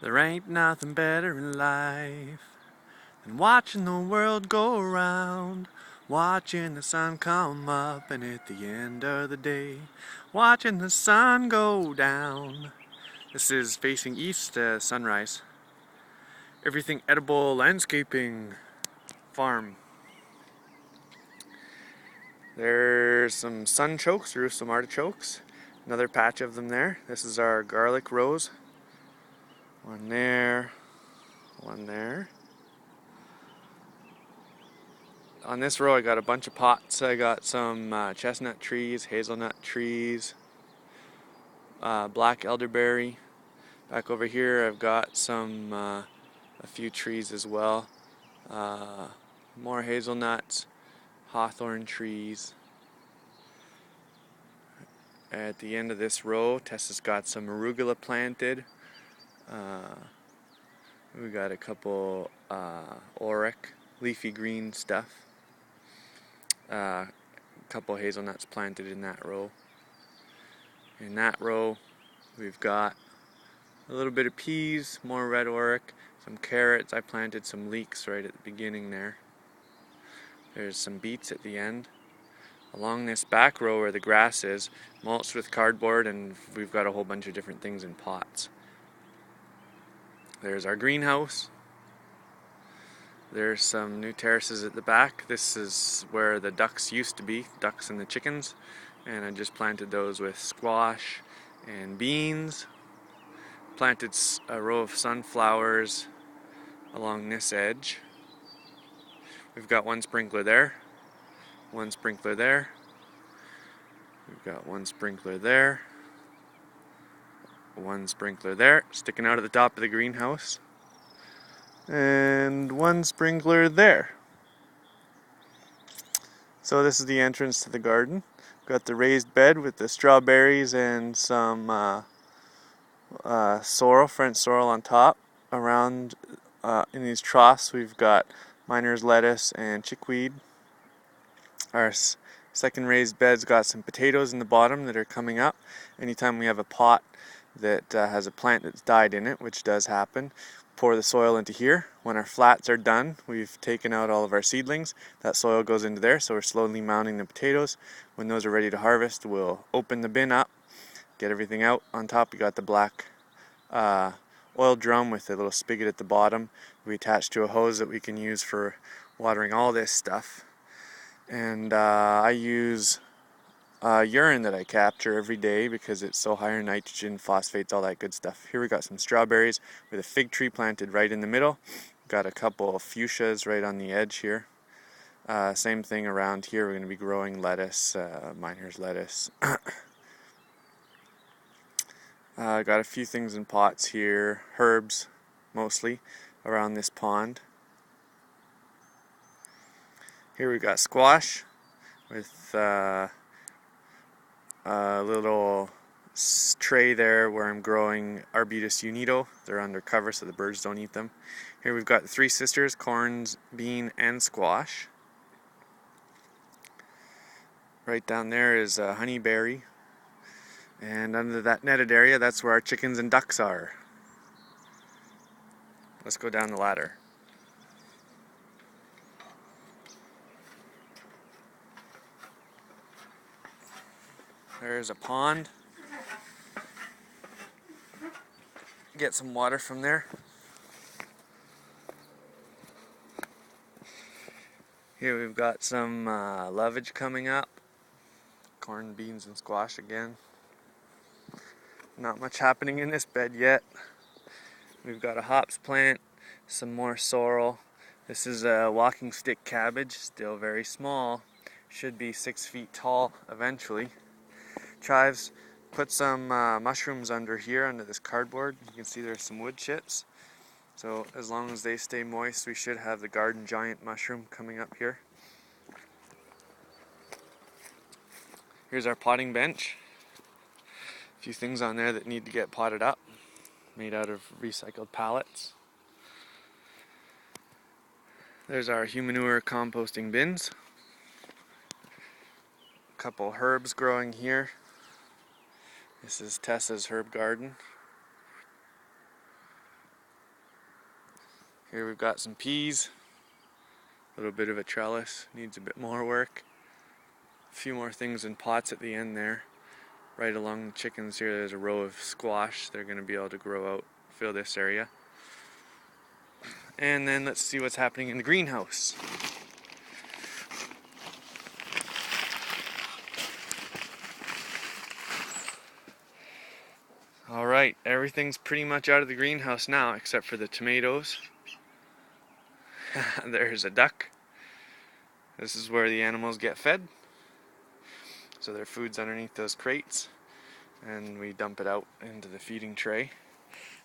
There ain't nothing better in life than watching the world go around, watching the sun come up and at the end of the day, watching the sun go down. This is facing east, sunrise. Everything edible landscaping farm. There's some sunchokes or some artichokes. Another patch of them there. This is our garlic rows. One there, one there. On this row I got a bunch of pots. I got some chestnut trees, hazelnut trees, black elderberry. Back over here I've got some a few trees as well. More hazelnuts, hawthorn trees. At the end of this row, Tessa's got some arugula planted. We got a couple auric, leafy green stuff. A couple hazelnuts planted in that row. In that row, we've got a little bit of peas, more red auric, some carrots. I planted some leeks right at the beginning there. There's some beets at the end. Along this back row where the grass is, mulched with cardboard, and we've got a whole bunch of different things in pots. There's our greenhouse. There's some new terraces at the back. This is where the ducks used to be, ducks and the chickens, and I just planted those with squash and beans. Planted a row of sunflowers along this edge. We've got one sprinkler there, one sprinkler there. We've got one sprinkler there, one sprinkler there, sticking out of the top of the greenhouse, and one sprinkler there. So this is the entrance to the garden. Got the raised bed with the strawberries and some sorrel, French sorrel on top. Around in these troughs we've got miner's lettuce and chickweed. Our second raised bed's got some potatoes in the bottom that are coming up. Anytime we have a pot that has a plant that's died in it, which does happen, pour the soil into here. When our flats are done, we've taken out all of our seedlings. That soil goes into there, so we're slowly mounding the potatoes. When those are ready to harvest, we'll open the bin up, get everything out. On top you got the black oil drum with a little spigot at the bottom. We attach to a hose that we can use for watering all this stuff. And I use urine that I capture every day because it's so high in nitrogen, phosphates, all that good stuff. Here we got some strawberries with a fig tree planted right in the middle. Got a couple of fuchsias right on the edge here. Same thing around here. We're going to be growing lettuce, miner's lettuce. Got a few things in pots here, herbs mostly around this pond. Here we got squash with a little tray there where I'm growing Arbutus unido. They're under cover so the birds don't eat them. Here we've got the three sisters, corns, bean, and squash. Right down there is honeyberry. And under that netted area, that's where our chickens and ducks are. Let's go down the ladder. There's a pond. Get some water from there. Here we've got some lovage coming up. Corn, beans, and squash again. Not much happening in this bed yet. We've got a hops plant, some more sorrel. This is a walking stick cabbage, still very small. Should be 6 feet tall eventually. Chives put some mushrooms under here, under this cardboard. You can see there's some wood chips. So as long as they stay moist, we should have the garden giant mushroom coming up here. Here's our potting bench. A few things on there that need to get potted up, made out of recycled pallets. There's our humanure composting bins. A couple herbs growing here. This is Tessa's herb garden. Here we've got some peas. A little bit of a trellis, needs a bit more work. A few more things in pots at the end there. Right along the chickens here, there's a row of squash. They're going to be able to grow out, fill this area. And then let's see what's happening in the greenhouse. Alright, everything's pretty much out of the greenhouse now except for the tomatoes. There's a duck. This is where the animals get fed. So their food's underneath those crates. And we dump it out into the feeding tray.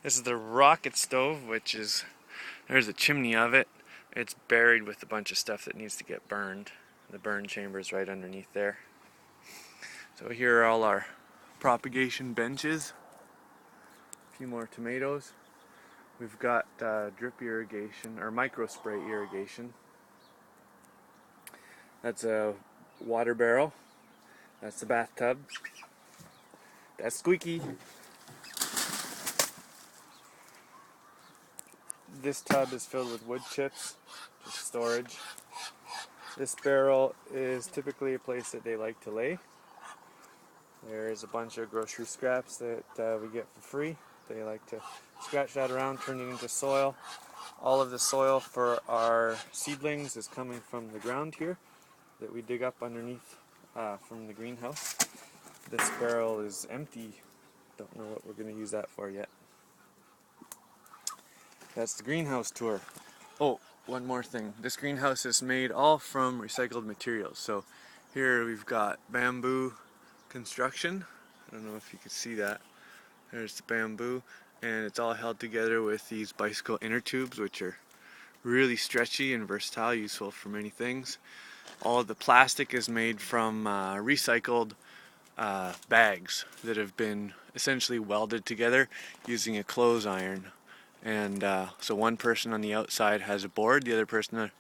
This is the rocket stove, which is, there's a chimney of it. It's buried with a bunch of stuff that needs to get burned. The burn chamber is right underneath there. So here are all our propagation benches. A few more tomatoes. We've got drip irrigation, or micro spray irrigation. That's a water barrel. That's the bathtub. That's Squeaky. This tub is filled with wood chips, just storage. This barrel is typically a place that they like to lay. There's a bunch of grocery scraps that we get for free. They like to scratch that around, turn it into soil. All of the soil for our seedlings is coming from the ground here that we dig up underneath from the greenhouse. This barrel is empty. Don't know what we're going to use that for yet. That's the greenhouse tour. Oh, one more thing. This greenhouse is made all from recycled materials. So here we've got bamboo construction. I don't know if you can see that. There's the bamboo, and it's all held together with these bicycle inner tubes, which are really stretchy and versatile, useful for many things. All of the plastic is made from recycled bags that have been essentially welded together using a clothes iron. And so one person on the outside has a board, the other person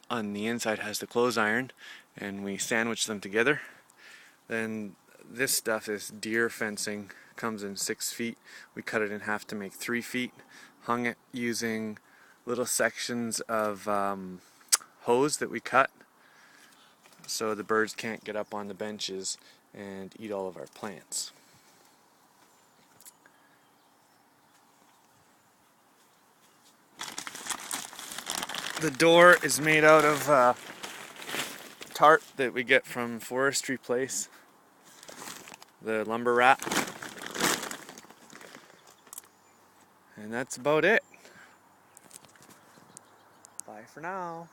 on the inside has the clothes iron, and we sandwich them together. Then this stuff is deer fencing, comes in 6 feet. We cut it in half to make 3 feet. Hung it using little sections of hose that we cut so the birds can't get up on the benches and eat all of our plants. The door is made out of tarp that we get from Forestry Place, the lumber wrap. And that's about it. Bye for now.